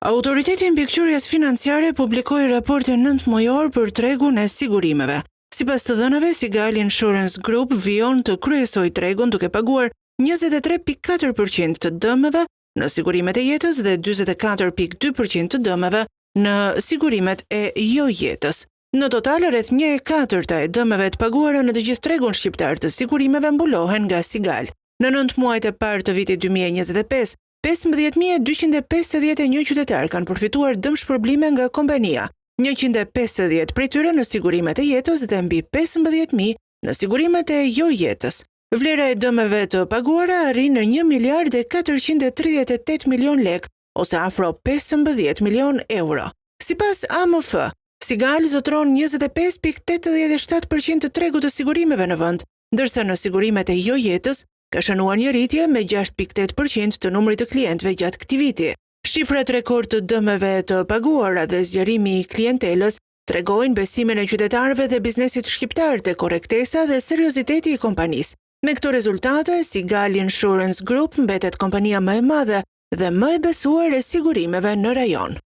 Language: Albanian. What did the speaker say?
Autoriteti Mbikëqyrjes Financiare publikoi raportin 9 mujor për tregun e sigurimeve. Sipas të dhënave, Sigal Insurance Group vijon të kryesojë tregun duke paguar 23.4% të dëmeve në sigurimet e jetës dhe 44.2% të dëmeve në sigurimet e jo jetës. Në total, rreth 1/4 e dëmeve të paguara në të gjithë tregun shqiptar të sigurimeve mbulohen nga Sigal. Në 9 muajt e parë të vitit 2025, 15.251 qytetarë kanë përfituar dëmshpërblime nga kompania, 150 prej tyre në sigurimet e jetës dhe mbi 15.000 në sigurimet e jo jetës. Vlera e dëmeve të paguara arrin në 1 miliard e 438 milion lek, ose afro 15 milion euro. Sipas AMF, Sigal zotron 25.87% të tregut të sigurimeve në vend, ndërsa në sigurimet e jo jetës ka shënuar një rritje me 6.8% të numrit të klientëve gjatë këtij viti. Shifrat rekord të dëmeve të paguara dhe zgjerimi i klientelës tregojnë besimin e qytetarëve dhe biznesit shqiptar te korrektesa dhe serioziteti i kompanisë. Me këto rezultate, Sigal Insurance Group mbetet kompania më e madhe dhe më e besuar e sigurimeve në rajon.